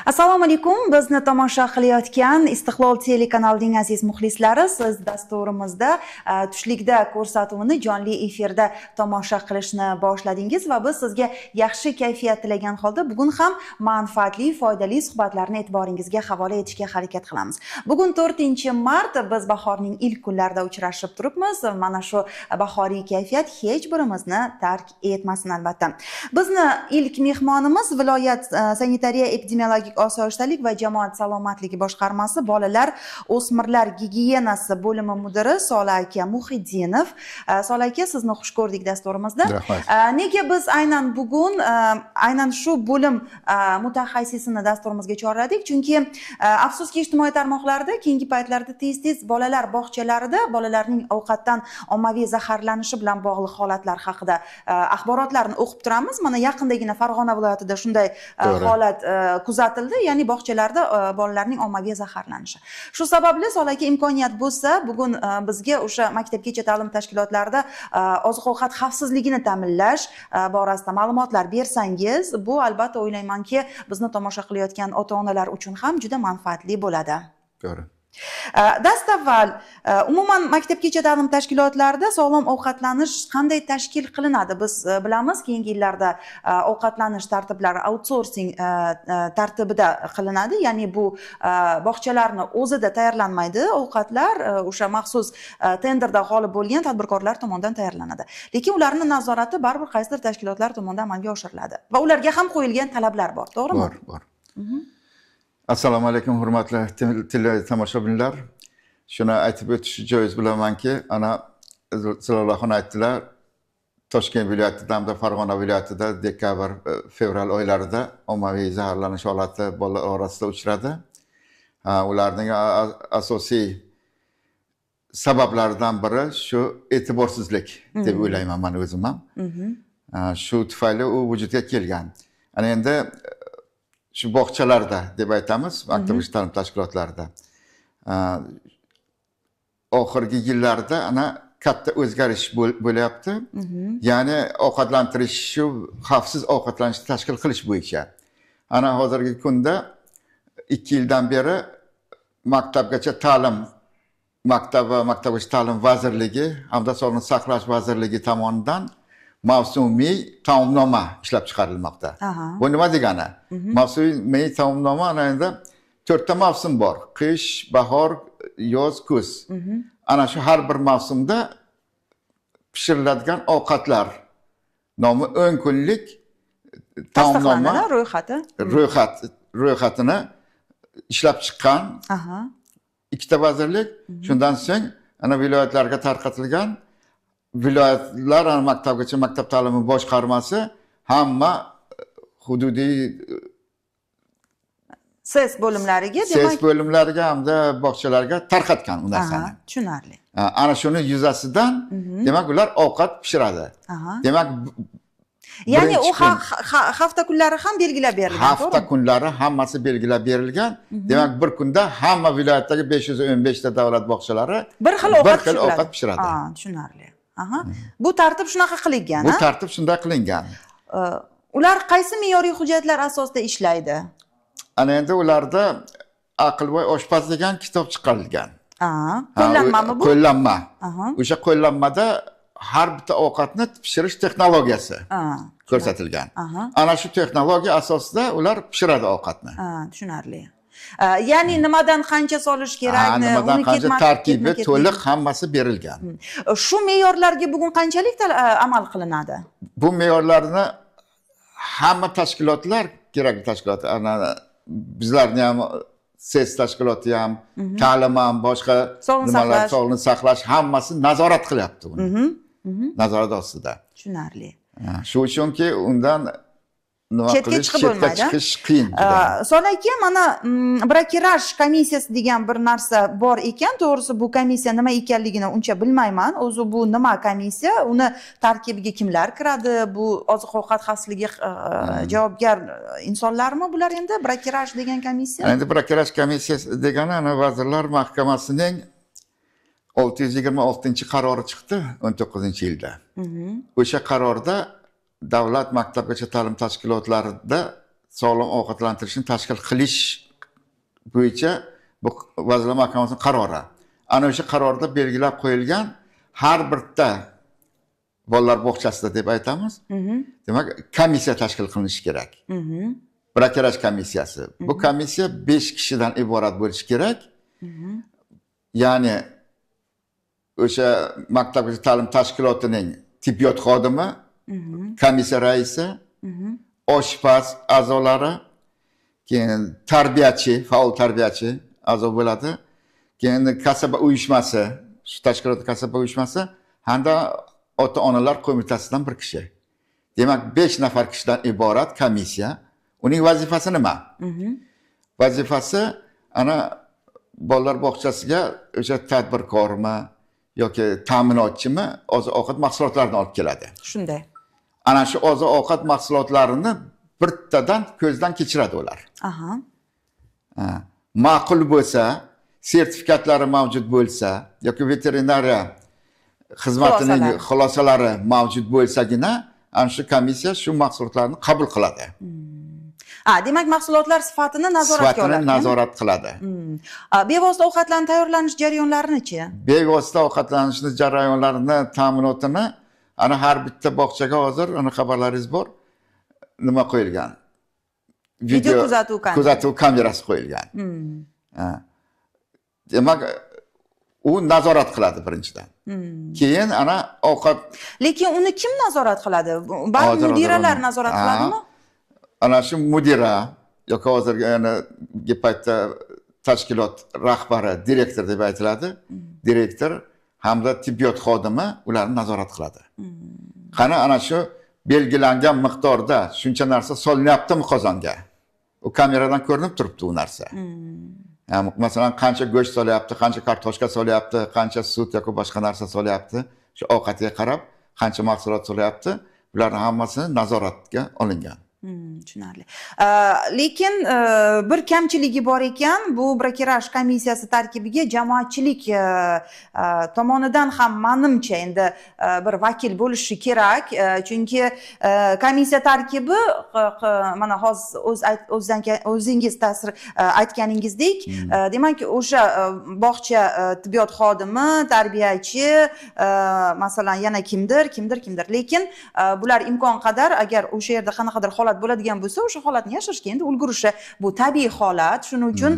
Assalomu alaykum. Bizni tomosha qilayotgan Istiqlol telekanalining aziz muxlislari, siz dasturimizda tushlikda ko'rsatuvini jonli efirda tomosha qilishni boshladingiz va biz sizga yaxshi kayfiyat tilagan holda bugun ham manfaatli, foydali suhbatlarni e'tiboringizga havola etishga harakat qilamiz. Bugun 4-mart, biz bahorning ilk kunlarida uchrashib turibmiz. Mana shu bahoriy kayfiyat hech birimizni tark etmasin albatta. Bizni ilk mehmonimiz viloyat sanitariya epidemiologik osoyishtalik va jamoat salomatligi boshqarmasi bolalar o'smirlar gigiyenasi bo'limi mudiri Solih aka Muhiddinov. Solih aka, sizni xush ko'rdik dasturimizda. Nega biz aynan bugun aynan shu bo'lim mutaxassisini dasturimizga chorladik? Chunki afsuski ijtimoiy tarmoqlarda keyingi paytlarda tez-tez bolalar bog'chalarida bolalarning ovqatdan ommaviy zaharlanishi bilan bog'liq holatlar haqida axborotlarni o'qib turamiz. Mana yaqindagina Farg'ona viloyatida shunday holat kuzatildi. Ya'ni bog'chalarda bolalarning ommaviy zaharlanishi. Shu sababli Solih aka, imkoniyat bo'lsa, bugun bizga o'sha maktabgacha ta'lim tashkilotlarida oziq-ovqat xavfsizligini ta'minlash borasida ma'lumotlar bersangiz, bu albatta o'ylaymanki, bizni tomosha qilayotgan ota-onalar uchun ham juda manfaatli bo'ladi. To'g'ri. Dastavval umuman maktabgacha ta'lim tashkilotlarida sog'lom ovqatlanish qanday tashkil qilinadi? Biz bilamiz, keyingi yillarda ovqatlanish tartiblari outsourcing tartibida qilinadi. Ya'ni bu bog'chalarni o'zida tayyorlanmaydi, ovqatlar o'sha maxsus tenderda g'olib bo'lgan tadbirkorlar tomonidan tayyorlanadi. Lekin ularning nazorati baribir qaysidir tashkilotlar tomonidan amalga oshiriladi va ularga ham qo'yilgan talablar bor, to'g'rimi? Bor. Assalomu alaykum, hurmatli tomoshabinlar. Shuni aytib o'tish joiz bilamanki, ana Ziloraxon aytdilar, Toshkent viloyatida hamda Farg'ona viloyatida dekabr, fevral oylarida ommaviy zaharlanish holati bolalar orasida uchradi. Ularning asosiy sabablaridan biri shu e'tiborsizlik deb o'ylayman men o'zim ham. Shu tufayli u vujudga kelgan. Ana endi shu bog'chalarda deb aytamiz, maktabgacha ta'lim tashkilotlarida. Oxirgi yillarda ana katta o'zgarish bo'lyapti. Ya'ni ovqatlantirish, shu xavfsiz ovqatlanishni tashkil qilish bo'yicha. Ana hozirgi kunda 2 yildan beri maktabgacha ta'lim maktabgacha ta'lim vazirligi hamda sog'liqni saqlash vazirligi tomonidan mavsumiy taomnoma ishlab chiqarilmoqda. Bu nima degani? Mavsumiy taomnoma ana endi 4 ta mavsum bor. Qish, bahor, yoz, kuz. Ana shu har bir mavsumda pishiriladigan ovqatlar nomi 10 kunlik taomnoma ro'yxatini ishlab chiqqan 2 ta vazirlik. Shundan so'ng ana viloyatlarga tarqatilgan. Viloyatlar maktabgacha maktab ta'limi boshqarmasi hamma hududiy ses bo'limlariga, demak, ses bo'limlariga hamda bog'chalarga tarqatgan u narsani. Tushunarli. Ana shuni yuzasidan demak ular ovqat pishiradi. Demak, ya'ni u hafta kunlari ham belgilab berilgan. Hafta kunlari hammasi belgilab berilgan. Demak, bir kunda hamma viloyatdagi 515 ta davlat bog'chalari bir xil ovqat pishiradi. Tushunarli. Bu tartib shunaqa qilingan. Bu tartib shunday qilingan. Ular qaysi me'yoriy hujjatlar asosida ishlaydi? Ana endi ularda Aqlvoy oshpaz degan kitob chiqarilgan. Qo'llanmami bu? Qo'llanma. O'sha qo'llanmada har bitta ovqatni pishirish texnologiyasi ko'rsatilgan. Ana shu texnologiya asosida ular pishiradi ovqatni. Tushunarli. Ya'ni nimadan qancha solish kerakni, nimadan qancha tarkibi to'liq hammasi berilgan. Shu me'yorlarga bugun qanchalik amal qilinadi? Bu me'yorlarni hamma tashkilotlar, kerakli tashkilotlar, ana bizlarning ham ses tashkiloti ham, ta'lim ham, boshqa nimalar, sog'liqni saqlash hammasi nazorat qilyapti uni. Nazorat ostida. Tushunarli. Shu uchunki undan chetga chiqish qiyin. Solih aka, mana brakiraj komissiyasi degan bir narsa bor ekan. To'g'risi bu komissiya nima ekanligini uncha bilmayman. O'zi bu nima komissiya? Uni tarkibiga kimlar kiradi? Bu oziq-ovqat xavfsizligi javobgar insonlarmi bular endi brakiraj degan komissiya? Endi brakiraj komissiyasi degani ana Vazirlar Mahkamasining 626-qarori chiqdi 19-yilda. O'sha qarorda davlat maktabgacha ta'lim tashkilotlarida sog'lom ovqatlantirishni tashkil qilish bo'yicha bu Vazirlar Mahkamasining qarori. Ana o'sha qarorda belgilab qo'yilgan har birta bolalar bog'chasida deb aytamiz. Demak, komissiya tashkil qilinishi kerak. Brakiraj komissiyasi. Bu komissiya 5 kishidan iborat bo'lishi kerak. Ya'ni o'sha maktabgacha ta'lim tashkilotining tibbiyot xodimi, komissiya raisi, oshpaz a'zolari, keyin tarbiyachi, faol tarbiyachi a'zo bo'ladi. Keyin kasaba uyushmasi, shu tashkilot kasaba uyushmasi hamda ota-onalar qo'mitasidan bir kishi. Demak, 5 nafar kishidan iborat komissiya. Uning vazifasi nima? Vazifasi ana bolalar bog'chasiga o'sha tadbirkormi yoki ta'minotchimi oziq-ovqat mahsulotlarini olib keladi. Shunday. Ana shu oziq-ovqat mahsulotlarini birtadan ko'zdan kechiradi ular. Aha. Ma'qul bo'lsa, sertifikatlari mavjud bo'lsa yoki veterinariya xizmatining xulosalari mavjud bo'lsagina, ana shu komissiya shu mahsulotlarni qabul qiladi. Demak, mahsulotlar sifatini nazoratga oladi. Sifatini nazorat qiladi. Bevosita ovqatlanish tayyorlanish jarayonlarini-chi? Bevosita ovqatlanishni jarayonlarini, ta'minotini ana har bitta bog'chaga hozir ana xabarlaringiz bor. Nima qo'yilgan? Video kuzatuv kamerasi qo'yilgan. Demak, u nazorat qiladi birinchidan. Keyin ana ovqat. Lekin uni kim nazorat qiladi? Barcha mudiralar nazorat qiladimi? Ana shu mudira yoki hozirgi paytda tashkilot rahbari, direktor deb aytiladi. Direktor hamda tibbiyot xodimi ularni nazorat qiladi. Qani ana shu belgilangan miqdorda shuncha narsa solinyaptimi qozonga? U kameradan ko'rinib turibdi u narsa. Masalan, qancha go'sht solyapti, qancha kartoshka solyapti, qancha sut yoki boshqa narsa solyapti, shu ovqatga qarab qancha mahsulot solyapti, bularning hammasi nazoratga olingan. Tushunarli. Lekin bir kamchiligi bor ekan, bu brakiraj komissiyasi tarkibiga jamoatchilik tomonidan ham menimcha endi bir vakil bo'lishi kerak, chunki komissiya tarkibi mana hozir o'zingiz ta'sir aytganingizdek, demak, o'sha bog'cha tibbiyot xodimi, tarbiyachi, masalan, yana kimdir. Lekin bular imkon qadar agar o'sha yerda qanaqadir holat bo'ladigan bo'lsa, o'sha holatni yashirishga endi ulgurishi bu tabiiy holat. Shuning uchun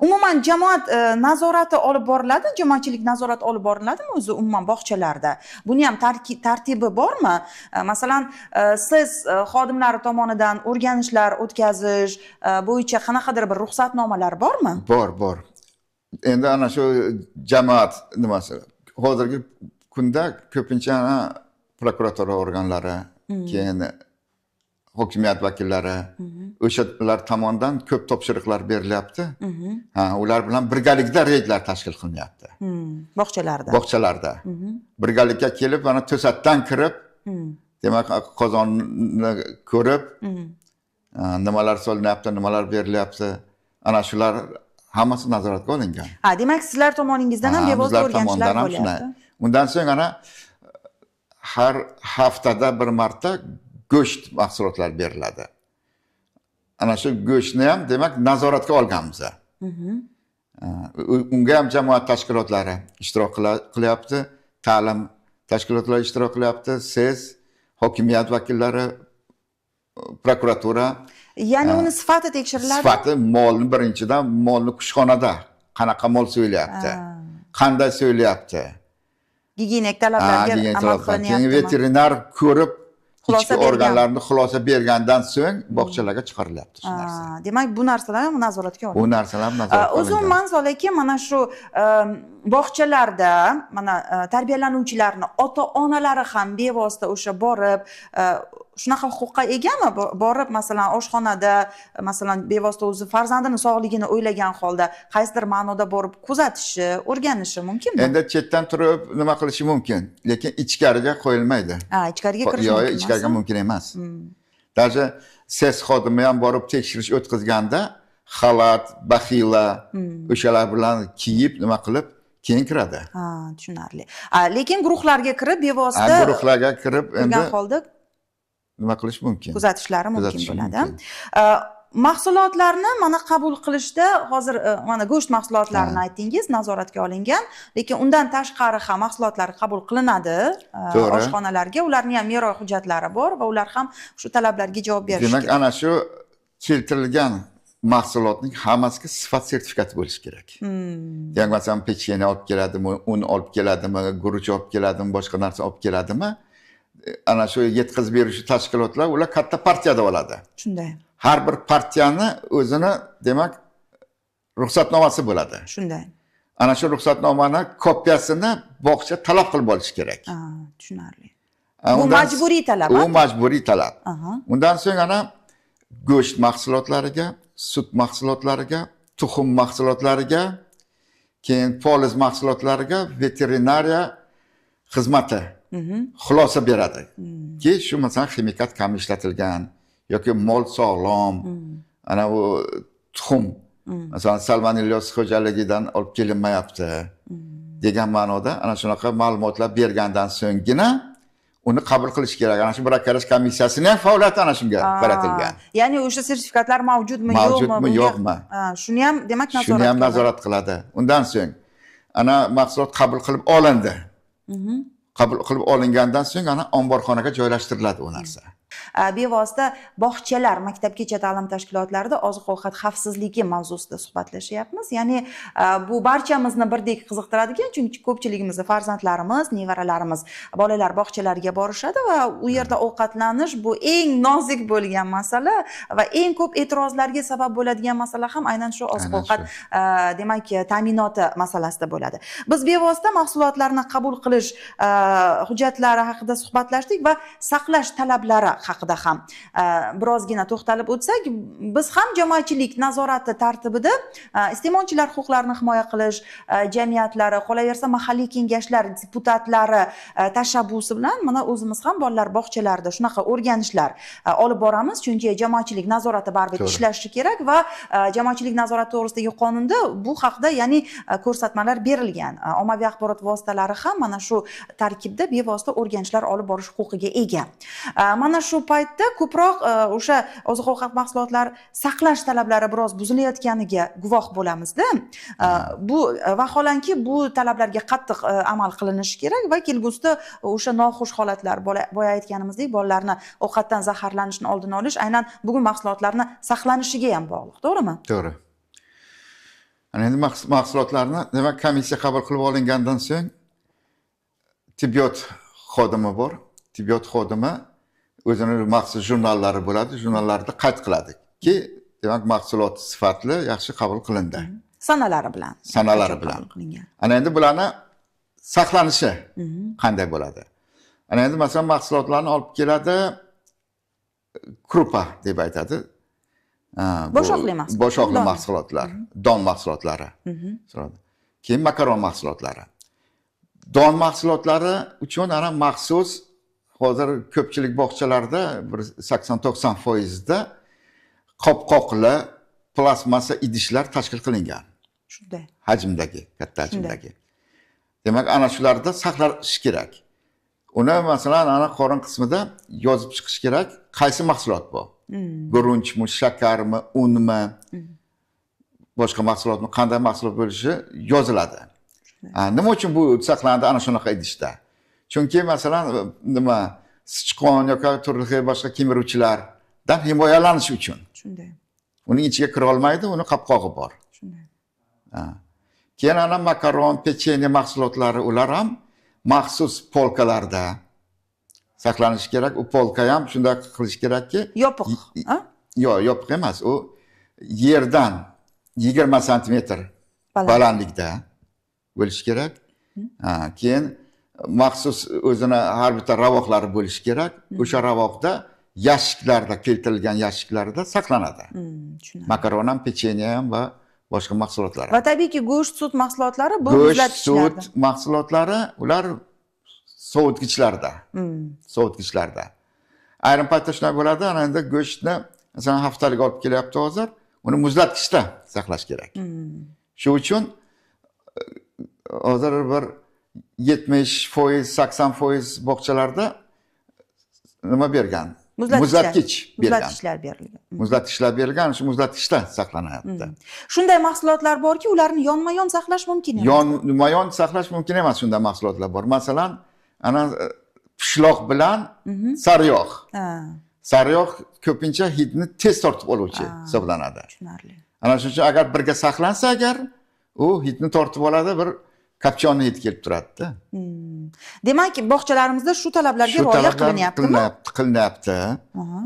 umuman jamoat nazorati olib boriladi, jamoatchilik nazorati olib boriladimi o'zi umuman bog'chalarda? Buni ham tartibi bormi? Masalan, siz xodimlar tomonidan o'rganishlar o'tkazish bo'yicha qanaqadir bir ruxsatnomalar bormi? Bor. Endi ana shu jamoat nimasi? Hozirgi kunda ko'pincha prokuratura organlari, keyin hokimiyat vakillari o'shalar tomonidan ko'p topshiriqlar berilyapti. Ular bilan birgalikda reydlar tashkil qilinyapti. Bog'chalarda. Birgalikda kelib, mana to'satdan kirib, demak, qozonni ko'rib, nimalar solinyapti, nimalar berilyapti, ana shular hammasi nazoratga olingan. Demak, sizlar tomoningizdan ham bevosita o'rganishlar bo'lyapti. Undan so'ng ana har haftada bir marta go'sht mahsulotlar beriladi. Ana shu go'shtni ham demak nazoratga olganmiz. Unga ham jamoat tashkilotlari ishtirok qilyapti, ta'lim tashkilotlari ishtirok qilyapti, siz, hokimiyat vakillari, prokuratura. Ya'ni uni sifati tekshiriladi. Sifati molni birinchidan molni kushxonada qanaqa mol so'ylayapti, qanday so'ylayapti, gigiyenik talablarga amal qilinyapti. Keyin veterinar ko'rib ichki organlarni xulosa bergandan so'ng bog'chalarga chiqarilyapti shu narsa. Demak, bu narsalar ham nazoratga olinadi. Bu narsalar ham nazoratga olinadi. O'zim Mansur aka, mana shu bog'chalarda mana tarbiyalanuvchilarni ota-onalari ham bevosita o'sha borib, shunaqa huquqqa egami? Borib, masalan, oshxonada, masalan, bevosita o'zi farzandini sog'ligini o'ylagan holda qaysidir ma'noda borib kuzatishi, o'rganishi mumkinmi? Endi chetdan turib nima qilishi mumkin, lekin ichkariga qo'yilmaydi. Ichkariga kirish mumkin emas. Ichkariga mumkin emas. Даже ses xodimi ham borib tekshirish o'tkazganda xalat, baxila o'shalar bilan kiyib nima qilib keyin kiradi. Tushunarli. Lekin guruhlarga kirib bevosita guruhlarga kirib endi holda nima qilish mumkin? Kuzatishlari mumkin Kuzatishi bo'ladi. mumkin. Mahsulotlarni mana qabul qilishda hozir mana go'sht mahsulotlarini aytdingiz, nazoratga olingan, lekin undan tashqari ham mahsulotlar qabul qilinadi oshxonalarga. Ularning ham me'yor hujjatlari bor va ular ham shu talablarga javob berishi kerak. Demak, ana shu keltirilgan mahsulotning hammasiga sifat sertifikati bo'lishi kerak. Ya'ni masalan pechene olib keladimi, un olib keladimi, guruch olib keladimi, boshqa narsa olib keladimi? Ana shu yetkazib beruvchi tashkilotlar ular katta partiyada oladi. Shunday. Har bir partiyani o'zini, demak, ruxsatnomasi bo'ladi. Shunday. Ana shu ruxsatnomani kopiyasini bog'cha talab qilib olish kerak. Tushunarli. Bu majburiy talab. U majburiy talab. Undan so'ng ana go'sht mahsulotlariga, sut mahsulotlariga, tuxum mahsulotlariga, keyin poliz mahsulotlariga veterinariya xizmati xulosa beradi. Ki shu masalan ximikat kam ishlatilgan yoki mol sog'lom, ana u tuxum masalan salmonelloz xo'jaligidan olib kelinmayapti degan ma'noda ana shunaqa ma'lumotlar bergandan so'nggina uni qabul qilish kerak. Ana shu brakalash komissiyasining ham faoliyati ana shunga qaratilgan. Ya'ni o'sha sertifikatlar mavjudmi, yo'qmi? Shuni ham demak nazorat qiladi. Undan so'ng ana mahsulot qabul qilib olindi. Qabul qilib olingandan so'ng ana omborxonaga joylashtiriladi u narsa. Bevosita bog'chalar, maktabgacha ta'lim tashkilotlarida oziq-ovqat xavfsizligi mavzusida suhbatlashyapmiz. Ya'ni bu barchamizni birdek qiziqtiradigan, chunki ko'pchiligimizni farzandlarimiz, nevaralarimiz bolalar bog'chalarga borishadi va u yerda ovqatlanish bu eng nozik bo'lgan masala va eng ko'p e'tirozlarga sabab bo'ladigan masala ham aynan shu oziq-ovqat demak ta'minoti masalasida bo'ladi. Biz bevosita mahsulotlarni qabul qilish hujjatlari haqida suhbatlashdik va saqlash talablari haqida ham birozgina to'xtalib o'tsak, biz ham jamoatchilik nazorati tartibida iste'molchilar huquqlarini himoya qilish jamiyatlari, qolaversa mahalliy kengashlar deputatlari tashabbusi bilan mana o'zimiz ham bolalar bog'chalarida shunaqa o'rganishlar olib boramiz, chunki jamoatchilik nazorati baribir ishlashi kerak va jamoatchilik nazorati to'g'risidagi qonunda bu haqda ya'ni ko'rsatmalar berilgan. Ommaviy axborot vositalari ham mana shu tarkibda bevosita o'rganishlar olib borish huquqiga ega. Mana shu paytda ko'proq o'sha oziq-ovqat mahsulotlar saqlash talablari biroz buzilayotganiga guvoh bo'lamizda. Bu vaholanki bu talablarga qattiq amal qilinishi kerak va kelgusida o'sha noxush holatlar, boya aytganimizdek, bolalarni ovqatdan zaharlanishni oldini olish aynan bugun mahsulotlarni saqlanishiga ham bog'liq, to'g'rimi? To'g'ri. Ana endi mahsulotlarni demak komissiya qabul qilib olingandan so'ng tibbiyot xodimi bor. Tibbiyot xodimi o'zining maxsus jurnallari bo'ladi, jurnallarda qayd qiladi ki, demak mahsulot sifatli, yaxshi qabul qilindi. Sanalari bilan. Ana endi bularni saqlanishi qanday bo'ladi? Ana endi masalan mahsulotlarni olib keladi, krupa deb aytadi. Boshoqli mahsulotlar, don mahsulotlari. Keyin makaron mahsulotlari. Don mahsulotlari uchun ana maxsus hozir ko'pchilik bog'chalarda 80-90% qopqoqli plastmassa idishlar tashkil qilingan. Shunday. Hajmdagi, katta hajmdagi. Demak, ana shularda saqlash kerak. Uni masalan ana qorin qismida yozib chiqish kerak, qaysi mahsulot bu? Guruchmi, shakarmi, unmi, boshqa mahsulotmi, qanday mahsulot bo'lishi yoziladi. Nima uchun bu saqlanadi ana shunaqa idishda? Chunki masalan nima sichqon yoki turli boshqa kemiruvchilardan himoyalanish uchun. Shunday. Uning ichiga kira olmaydi, uni qopqog'i bor. Shunday. Keyin ana makaron, pechene mahsulotlari ular ham maxsus polkalarda saqlanishi kerak. U polka ham shunday qilish kerakki, yopiq, Yo'q, yopiq emas. U yerdan 20 sm balandlikda bo'lishi kerak. Keyin maxsus o'zini har bitta ravoqlari bo'lishi kerak. O'sha ravoqda yashiklarda, keltirilgan yashiklarda saqlanadi. Makaron ham, pechene ham va boshqa mahsulotlar. Va tabiiyki go'sht, sut mahsulotlari bu muzlatgichlarda. Go'sht, sut mahsulotlari ular sovutgichlarda. Sovutgichlarda. Ayrim paytda shunday bo'ladi, ana endi go'shtni masalan haftalik olib kelyapti hozir, uni muzlatgichda saqlash kerak. Shu uchun hozir bir 70%, 80% bog'chalarda nima bergan? muzlatgich berilgan. Muzlatgichlar berilgan. Muzlatgichlar berilgan, shu muzlatgichda saqlanayapti. Shunday mahsulotlar borki, ularni yonma-yon saqlash mumkin emas. Yonma-yon saqlash mumkin emas, shunday mahsulotlar bor. Masalan, ana pishloq bilan sariyog'. Sariyog' ko'pincha hidni tez tortib oluvchi hisoblanadi. Tushunarli. Ana shuning uchun agar birga saqlansa agar, u hidni tortib oladi, bir kapchonni hid kelib turadi-da. Demak, bog'chalarimizda shu talablarga rioya qilinyaptimi? Qilinyapti.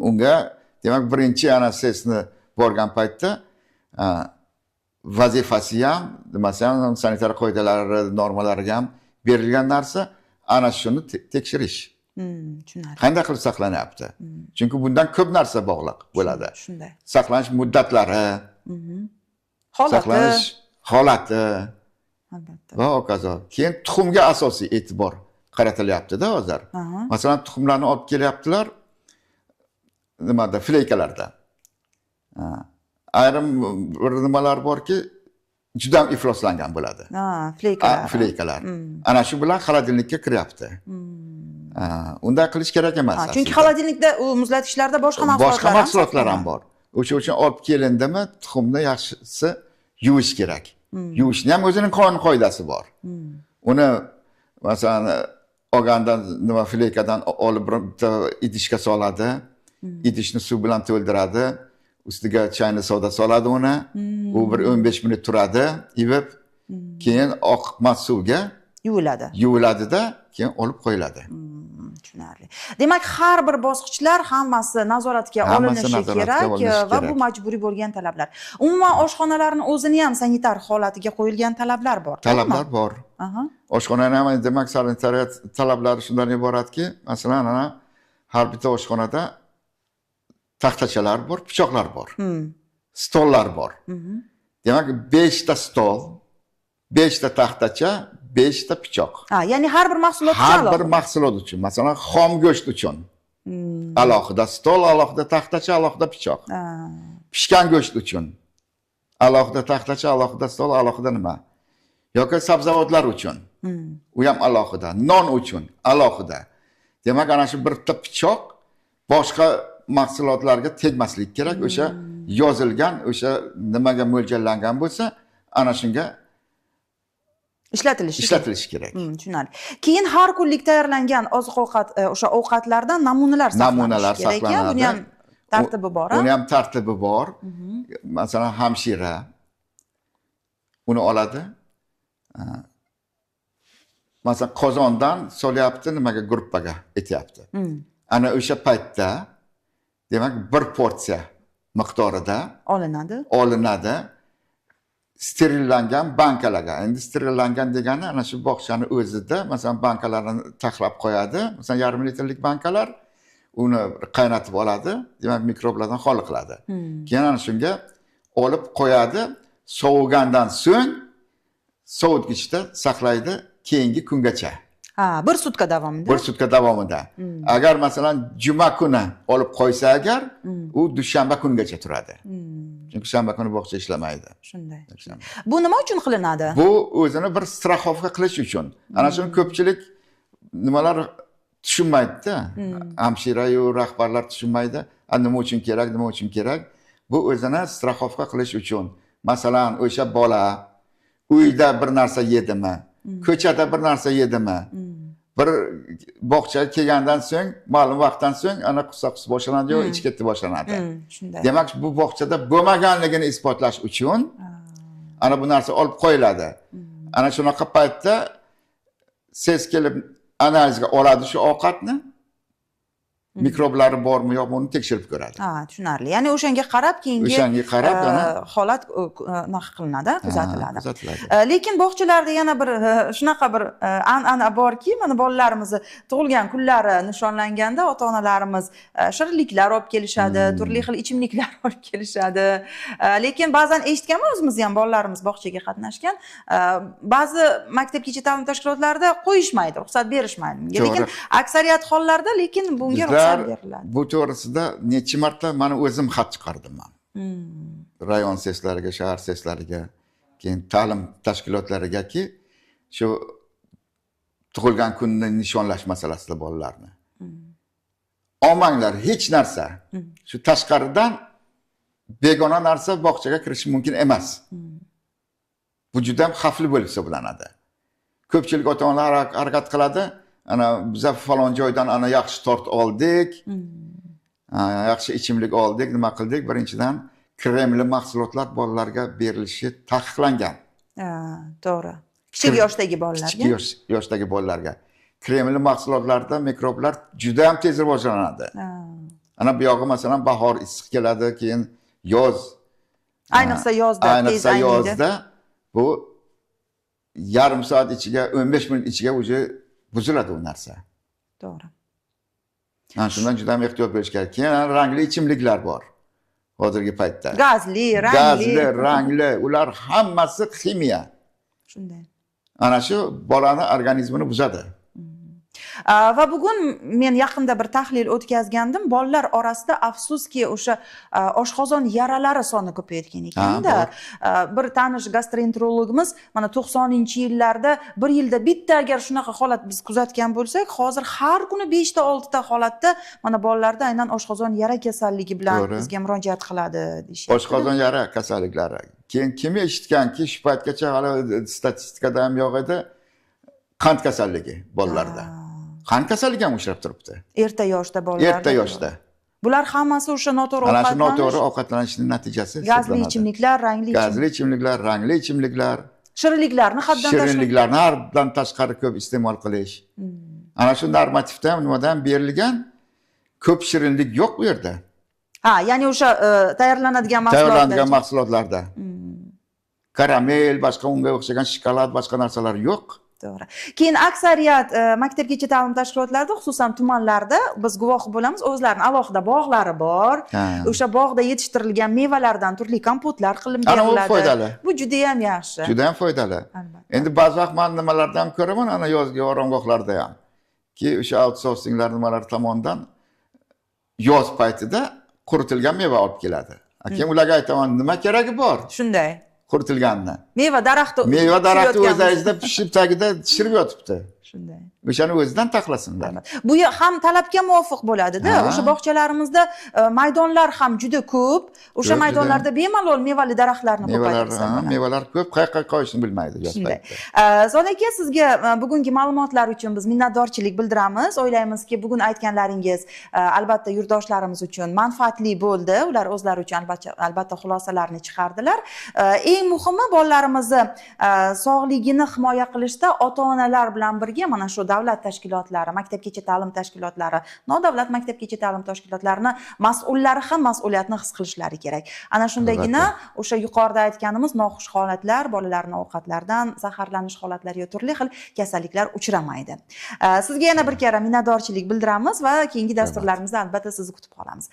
Unga, demak, birinchi ana sesni borgan paytda vazifasi ham, masalan, sanitariya qoidalari, normalariga ham berilgan narsa ana shuni tekshirish. Tushunarli. Qanday qilib saqlanyapti? Chunki bundan ko'p narsa bog'liq bo'ladi. Shunday. Saqlanish muddatlari, saqlanish holati albatta. va hokazo. Keyin tuxumga asosiy e'tibor qaratilyapti-da hozir. Masalan, tuxumlarni olib kelyaptilar nimada, fleykalarda. Ayrim bir nimalar borki, juda ham ifloslangan bo'ladi. Fleykalar. Fleykalar. Ana shu bilan xolodilnikka kiryapti. Unday qilish kerak emas. Chunki xolodilnikda u muzlatgichlarda boshqa mahsulotlar ham bor. O'sha uchun olib kelindimi, tuxumni yaxshisi yuvish kerak. Yuvishni ham o'zining qonun qoidasi bor. Uni masalan olgandan nima fleykadan olib bitta idishga soladi. Idishni suv bilan to'ldiradi. Ustiga chayni soda soladi uni. U bir 15 minut turadi, ivib, keyin oqma suvga yuviladi-da, keyin olib qo'yiladi. Tushunarli. Demak, har bir bosqichlar hammasi nazoratga olinishi kerak va bu majburiy bo'lgan talablar. Umuman oshxonalarning o'zini ham sanitar holatiga qo'yilgan talablar bor. Talablar bor. Oshxonaning ham demak sanitariya talablari shundan iboratki, masalan, har bitta oshxonada taxtachalar bor, pichoqlar bor. Stollar bor. Demak, 5 ta stol, 5 ta taxtacha, 5 ta pichoq. Ya'ni har bir mahsulot uchun har bir mahsulot uchun, masalan, xom go'sht uchun alohida stol, alohida taxtacha, alohida pichoq. Pishgan go'sht uchun alohida taxtacha, alohida stol, alohida nima? Yoki sabzavotlar uchun. U ham alohida, non uchun alohida. Demak, ana shu bitta pichoq boshqa mahsulotlarga tegmasligi kerak. O'sha yozilgan, o'sha nimaga mo'ljallangan bo'lsa, ana shunga ishlatilishi kerak. Tushunarli. Keyin har kunlik tayyorlangan oziq-ovqat, o'sha ovqatlardan namunalar saqlanishi kerak. Buni ham tartibi bor. Uni ham tartibi bor. Masalan, hamshira uni oladi. Masalan, qozondan solyapti, nimaga gruppaga etyapti. Ana o'sha paytda demak, bir porsiya miqdorida olinadi. Sterillangan bankalarga. Endi sterillangan degani ana shu bog'chani o'zida, masalan, bankalarni taxlab qo'yadi. Masalan, yarim litrlik bankalar, uni qaynatib oladi, demak, mikroblardan xoli qiladi. Keyin ana shunga olib qo'yadi, sovigandan so'ng sovutgichda saqlaydi keyingi kungacha. Bir sutka davomida. Bir sutka davomida. Agar masalan juma kuni olib qo'ysa agar, u dushanba kungacha turadi. Chunki shanba kuni bog'cha ishlamaydi. Shunday. Bu nima uchun qilinadi? Bu o'zini bir straxovka qilish uchun. Ana shuni ko'pchilik nimalar tushunmaydi-da. Hamshira-yu rahbarlar tushunmaydi. Nima uchun kerak, nima uchun kerak? Bu o'zini straxovka qilish uchun. Masalan, o'sha bola uyda bir narsa yedimi, ko'chada bir narsa yedimi, bir bog'chaga kelgandan so'ng, ma'lum vaqtdan so'ng ana qusaq boshlanadi yo ichib ketdi boshlanadi. Shunday. Demak, bu bog'chada bo'lmaganligini isbotlash uchun ana bu narsa olib qo'yiladi. Ana shunaqa paytda siz kelib analizga oladi shu ovqatni. Mikroblari bormi yo'qmi uni tekshirib ko'radi. Tushunarli. Ya'ni o'shanga qarab keyingi holat qilinadi, kuzatiladi. Lekin bog'chalarda yana bir shunaqa bir an'ana borki, mana bolalarimizni tug'ilgan kunlari nishonlanganda ota-onalarimiz shirinliklar olib kelishadi, turli xil ichimliklar olib kelishadi. Lekin ba'zan eshitganman, o'zimiz ham bolalarimiz bog'chaga qatnashgan, ba'zi maktabgacha ta'lim tashkilotlarida qo'yishmaydi, ruxsat berishmaydi. Lekin aksariyat hollarda lekin bunga bu to'g'risida necha marta mana o'zim xat chiqardim men. Rayon seslariga, shahar seslariga, keyin ta'lim tashkilotlariga-ki, shu tug'ilgan kunni nishonlash masalasida bolalarni. olmanglar hech narsa. Shu tashqaridan begona narsa bog'chaga kirishi mumkin emas. Bu juda ham xavfli bo'lib hisoblanadi. Ko'pchilik ota-onalar harakat qiladi, ana biz falon joydan ana yaxshi tort oldik, yaxshi ichimlik oldik, nima qildik? Birinchidan kremli mahsulotlar bolalarga berilishi taqiqlangan. To'g'ri. Kichik yoshdagi bolalarga. Kichik yoshdagi bolalarga. Kremli mahsulotlarda mikroblar juda ham tez rivojlanadi. Ana bu yog'i masalan bahor issiq keladi, keyin yoz. Ayniqsa yozda tez Ayniqsa yozda bu yarim soat ichiga, 15 minut ichiga o'zi buziladi u narsa. To'g'ri. Ana shundan juda ham ehtiyot bo'lish kerak. Keyin rangli ichimliklar bor. Hozirgi paytda. Gazli, rangli, ular hammasi ximiya. Shunday. Ana shu bolani organizmini buzadi. Va bugun men yaqinda bir tahlil o'tkazgandim. Bolalar orasida afsuski o'sha oshqozon yaralari soni ko'payayotgan ekanda. Bir tanish gastroenterologimiz mana 90-yillarda bir yilda bitta agar shunaqa holat biz kuzatgan bo'lsak, hozir har kuni 5 ta 6 ta holatda mana bolalarda aynan oshqozon yara kasalligi bilan bizga murojaat qiladi deyishyapti. Oshqozon yara kasalliklari. Keyin kim eshitganki, shu paytgacha hali statistikada ham yo'q edi, qand kasalligi bolalarda. Qand kasalligi ham uchrab turibdi. Erta yoshda bolalarda. Erta yoshda. Bular hammasi o'sha noto'g'ri ovqatlanish. Ana shu noto'g'ri ovqatlanishning natijasi. Gazli ichimliklar, rangli ichimliklar, shirinliklarni haddan tashqari ko'p iste'mol qilish. Ana shu normativda ham nimadan berilgan ko'p shirinlik yo'q bu yerda. Ya'ni o'sha tayyorlanadigan mahsulotlarda. Karamel, boshqa unga o'xshagan shokolad, boshqa narsalar yo'q. To'g'ri. Keyin aksariyat maktabgacha ta'lim tashkilotlarida, xususan tumanlarda biz guvoh bo'lamiz, o'zlarining alohida bog'lari bor. O'sha bog'da yetishtirilgan mevalardan turli kompotlar qilib beriladi. Bu juda ham yaxshi. Juda ham foydali. Endi ba'zi vaqt men nimalardan ko'raman, ana yozgi oromgohlarda ham ki o'sha outsourcinglar nimalar tomonidan yoz paytida quritilgan meva olib keladi. Keyin ularga aytaman, nima keragi bor? Shunday. Quritilganini. Meva daraxti o'zida pishib tagida shirib yotibdi. Shunday. O'shani o'zidan taxlasinlar. Bu ham talabga muvofiq bo'ladi-da. O'sha bog'chalarimizda maydonlar ham juda ko'p. O'sha maydonlarda bemalol mevali daraxtlarni ko'paytirsa. Mevalar ko'p, qayerga qo'yishni bilmaydi yoz paytida. Sodiq aka, sizga bugungi ma'lumotlar uchun biz minnatdorchilik bildiramiz. O'ylaymizki, bugun aytganlaringiz albatta yurtdoshlarimiz uchun manfaatli bo'ldi. Ular o'zlari uchun albatta xulosalarni chiqardilar. Eng muhimi bolalarimizni sog'ligini himoya qilishda ota-onalar bilan birga mana shu davlat tashkilotlari, maktabgacha ta'lim tashkilotlari, nodavlat maktabgacha ta'lim tashkilotlarini mas'ullari ham mas'uliyatni his qilishlari kerak. Ana shundagina o'sha yuqorida aytganimiz noxush holatlar, bolalarning ovqatlardan zaharlanish holatlariga turli xil kasalliklar uchramaydi. Sizga yana bir karra minnatdorchilik bildiramiz va keyingi dasturlarimizda albatta sizni kutib qolamiz.